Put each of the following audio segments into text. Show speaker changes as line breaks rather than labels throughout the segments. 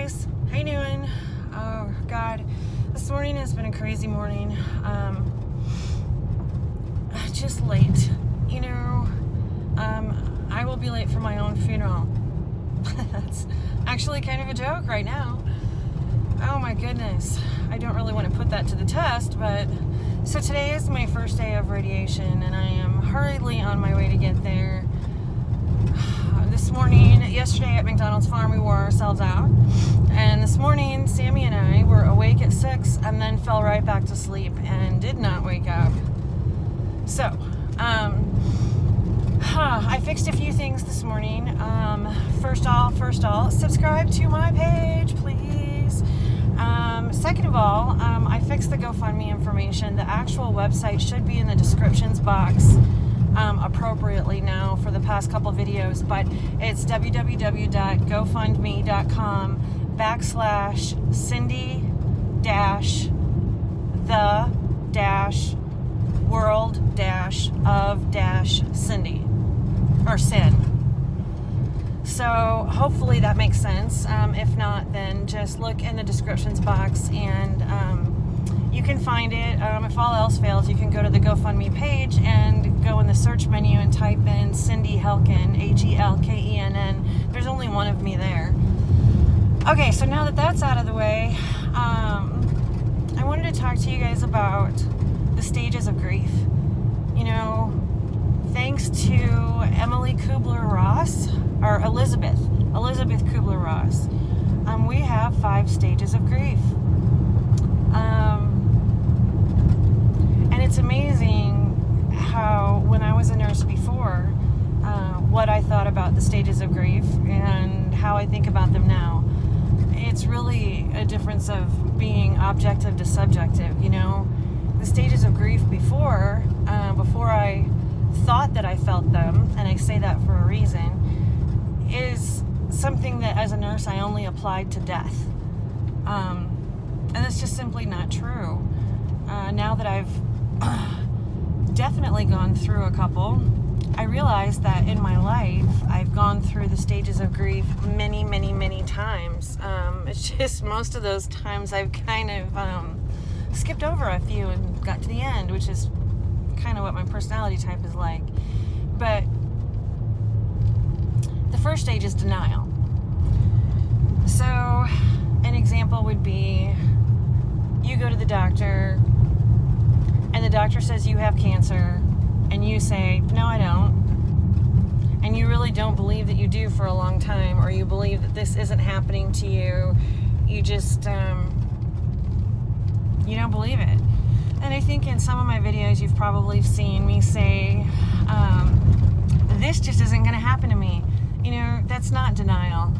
guys, how you doing? Oh God, this morning has been a crazy morning. Just late, you know. I will be late for my own funeral. That's actually kind of a joke right now. Oh my goodness, I don't really want to put that to the test, but so today is my first day of radiation, and I am hurriedly on my way to get there. Yesterday at McDonald's Farm, we wore ourselves out, and this morning Sammy and I were awake at 6 and then fell right back to sleep and did not wake up. So I fixed a few things this morning. First all, subscribe to my page, please. Second of all, I fixed the GoFundMe information. The actual website should be in the descriptions box appropriately now for the past couple videos, but it's www.gofundme.com/Cindy-the-world-of-Cindy or Sin. So hopefully that makes sense. If not, then just look in the descriptions box and you can find it. If all else fails, you can go to the GoFundMe page and go in the search menu and type in Cindy Helken, Helkenn. There's only one of me there. Okay, so now that that's out of the way, I wanted to talk to you guys about the stages of grief. You know, thanks to Elizabeth Kubler-Ross, we have 5 stages of grief. And it's amazing how, when I was a nurse before, what I thought about the stages of grief and how I think about them now. It's really a difference of being objective to subjective, you know. The stages of grief before I thought that I felt them, and I say that for a reason, is something that as a nurse I only applied to death. And it's just simply not true. Now that I've definitely gone through a couple, I realize that in my life I've gone through the stages of grief many, many, many times. It's just most of those times I've kind of skipped over a few and got to the end, which is kind of what my personality type is like. But the first stage is denial. So an example would be, you go to the doctor and the doctor says you have cancer, and you say, no, I don't. And you really don't believe that you do for a long time, or you believe that this isn't happening to you. You just, you don't believe it. And I think in some of my videos you've probably seen me say, this just isn't going to happen to me. You know, that's not denial.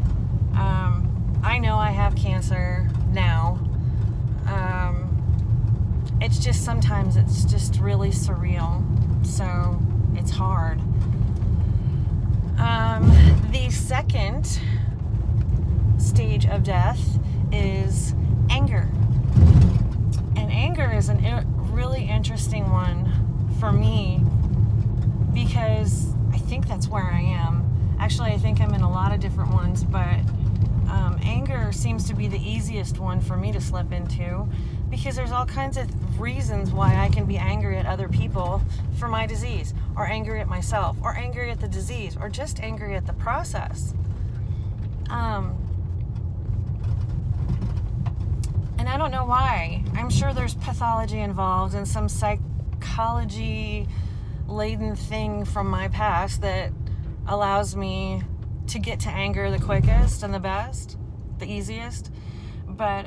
I know I have cancer now. It's just sometimes it's just really surreal. So it's hard. The second stage of death is anger. And anger is a really interesting one for me, because I think that's where I am. Actually, I think I'm in a lot of different ones, but anger seems to be the easiest one for me to slip into, because there's all kinds of reasons why I can be angry at other people for my disease, or angry at myself, or angry at the disease, or just angry at the process. And I don't know why. I'm sure there's pathology involved and some psychology-laden thing from my past that allows me to get to anger the quickest and the best, the easiest. But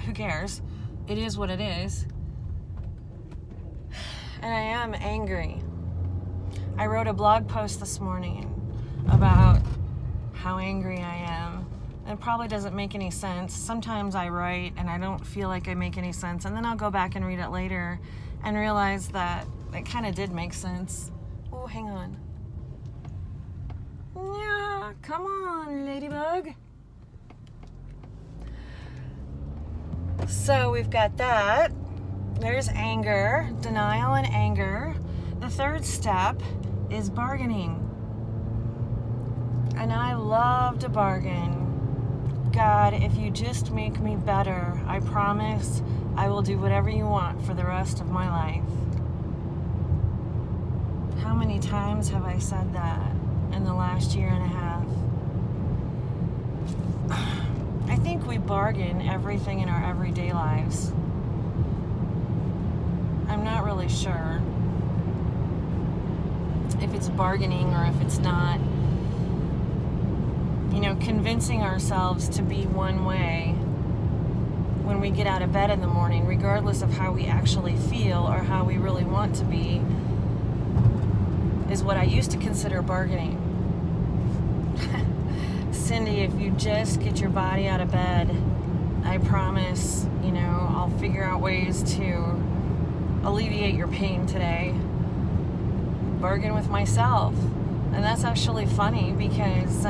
who cares? It is what it is. And I am angry. I wrote a blog post this morning about how angry I am. It probably doesn't make any sense. Sometimes I write and I don't feel like I make any sense, and then I'll go back and read it later and realize that it kind of did make sense. Oh, hang on. Yeah, come on, ladybug. So we've got that. There's anger, denial and anger. The third step is bargaining. And I love to bargain. God, if you just make me better, I promise I will do whatever you want for the rest of my life. How many times have I said that in the last year and a half? I think we bargain everything in our everyday lives. I'm not really sure if it's bargaining or if it's not. You know, convincing ourselves to be one way when we get out of bed in the morning, regardless of how we actually feel or how we really want to be, is what I used to consider bargaining. Cindy, if you just get your body out of bed, I promise, you know, I'll figure out ways to alleviate your pain today. Bargain with myself. And that's actually funny because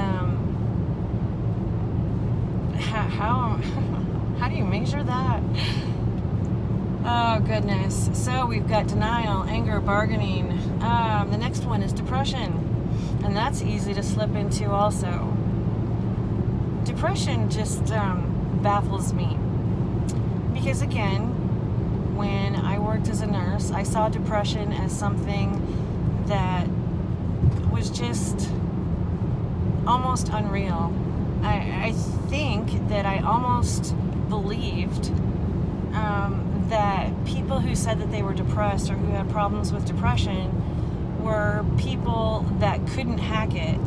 how do you measure that? Oh goodness. So we've got denial, anger, bargaining. The next one is depression, and that's easy to slip into also. Depression just baffles me because, again, when I worked as a nurse, I saw depression as something that was just almost unreal. I think that I almost believed that people who said that they were depressed or who had problems with depression were people that couldn't hack it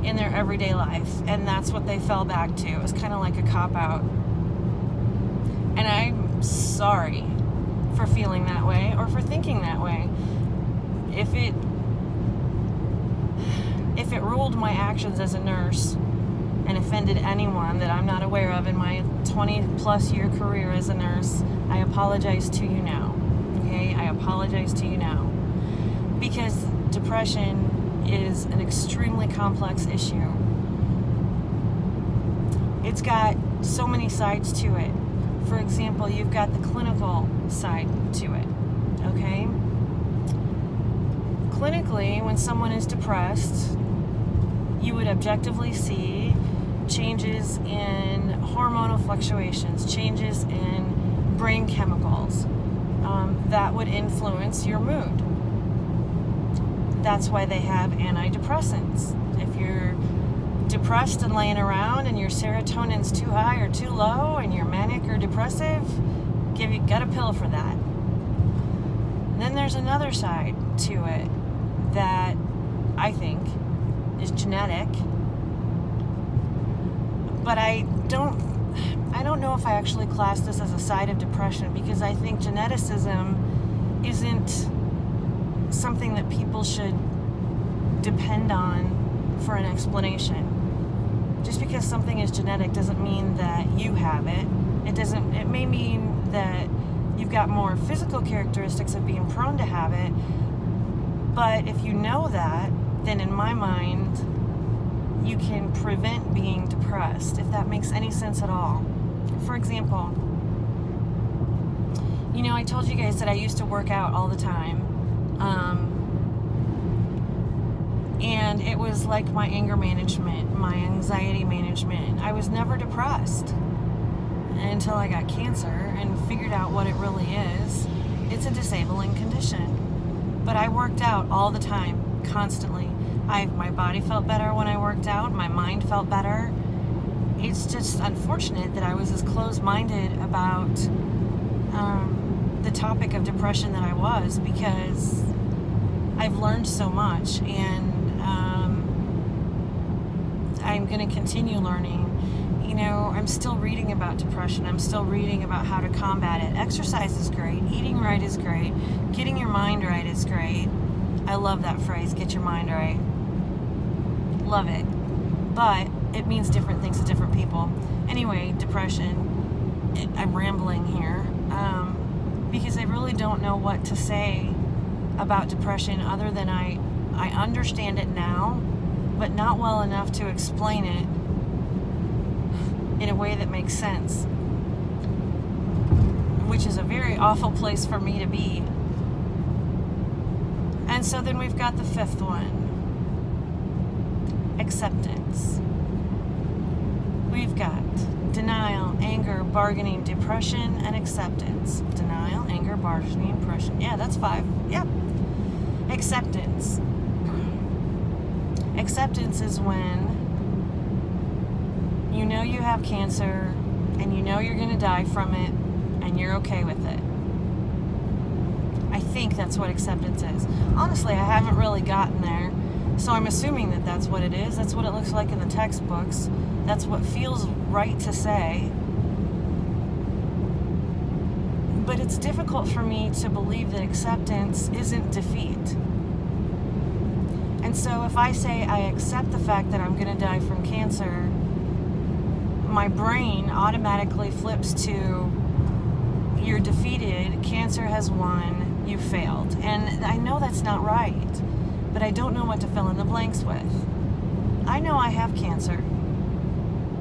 in their everyday life, and that's what they fell back to. It was kind of like a cop-out. And I'm sorry for feeling that way or for thinking that way. If it ruled my actions as a nurse and offended anyone that I'm not aware of in my 20-plus year career as a nurse, I apologize to you now. Okay? I apologize to you now. Because depression is an extremely complex issue. It's got so many sides to it. For example, you've got the clinical side to it. Okay? Clinically, when someone is depressed, you would objectively see changes in hormonal fluctuations, changes in brain chemicals that would influence your mood. That's why they have antidepressants. If you're depressed and laying around and your serotonin's too high or too low and you're manic or depressive, get a pill for that. And then there's another side to it that I think is genetic, but I don't know if I actually class this as a side of depression, because I think geneticism isn't something that people should depend on for an explanation. Just because something is genetic doesn't mean that you have it. It may mean that you've got more physical characteristics of being prone to have it, but if you know that, then in my mind, you can prevent being depressed, if that makes any sense at all. For example, you know, I told you guys that I used to work out all the time. And it was like my anger management, my anxiety management. I was never depressed until I got cancer and figured out what it really is. It's a disabling condition. But I worked out all the time, constantly. My body felt better when I worked out. My mind felt better. It's just unfortunate that I was as closed-minded about the topic of depression that I was, because I've learned so much, and I'm going to continue learning. You know, I'm still reading about depression. I'm still reading about how to combat it. Exercise is great. Eating right is great. Getting your mind right is great. I love that phrase, get your mind right. Love it. But it means different things to different people. Anyway, depression. I'm rambling here. Because I really don't know what to say about depression other than I understand it now, but not well enough to explain it in a way that makes sense, which is a very awful place for me to be. And so then we've got the fifth one, acceptance. We've got bargaining, depression, and acceptance. Denial, anger, bargaining, depression. Yeah, that's 5. Yep. Acceptance. Acceptance is when you know you have cancer and you know you're going to die from it and you're okay with it. I think that's what acceptance is. Honestly, I haven't really gotten there, so I'm assuming that that's what it is. That's what it looks like in the textbooks. That's what feels right to say. But it's difficult for me to believe that acceptance isn't defeat. And so if I say I accept the fact that I'm going to die from cancer, my brain automatically flips to, you're defeated, cancer has won, you failed. And I know that's not right, but I don't know what to fill in the blanks with. I know I have cancer.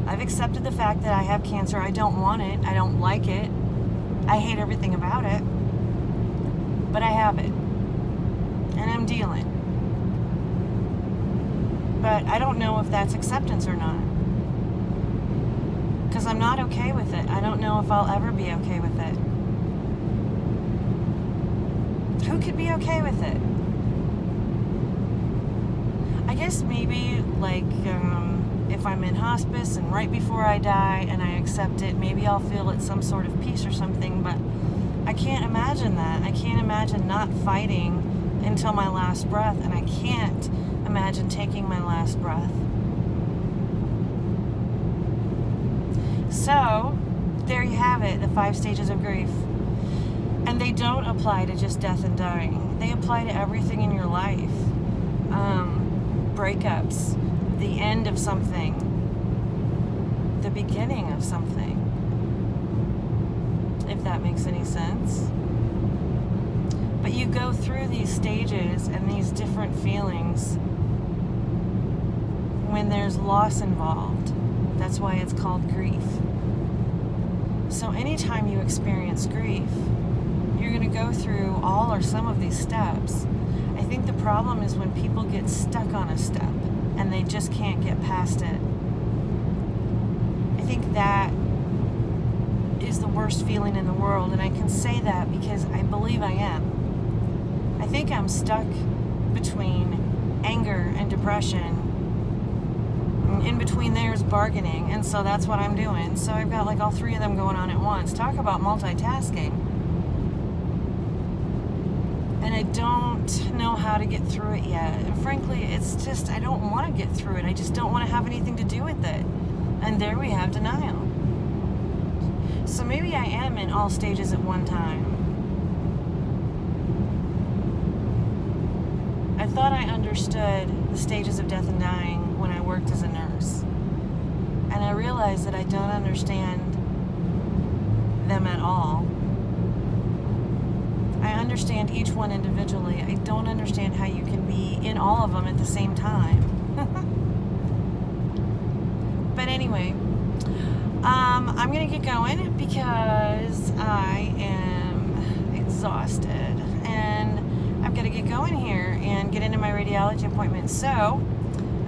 I've accepted the fact that I have cancer. I don't want it. I don't like it. I hate everything about it. But I have it. And I'm dealing. But I don't know if that's acceptance or not. Because I'm not okay with it. I don't know if I'll ever be okay with it. Who could be okay with it? I guess maybe like if I'm in hospice and right before I die and I accept it, maybe I'll feel at some sort of peace or something, but I can't imagine that. I can't imagine not fighting until my last breath, and I can't imagine taking my last breath. So, there you have it, the 5 stages of grief. And they don't apply to just death and dying. They apply to everything in your life. Breakups, the end of something, the beginning of something, if that makes any sense. But you go through these stages and these different feelings when there's loss involved. That's why it's called grief. So anytime you experience grief, you're going to go through all or some of these steps. I think the problem is when people get stuck on a step and they just can't get past it. I think that is the worst feeling in the world, and I can say that because I believe I am. I think I'm stuck between anger and depression. In between there's bargaining, and so that's what I'm doing. So I've got like all 3 of them going on at once. Talk about multitasking. And I don't know how to get through it yet. And frankly, it's just, I don't want to get through it. I just don't want to have anything to do with it. And there we have denial. So maybe I am in all stages at one time. I thought I understood the stages of death and dying when I worked as a nurse. And I realized that I don't understand them at all. I understand each one individually. I don't understand how you can be in all of them at the same time. But anyway, I'm going to get going because I am exhausted. And I've got to get going here and get into my radiology appointment. So,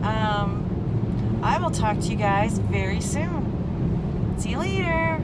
I will talk to you guys very soon. See you later.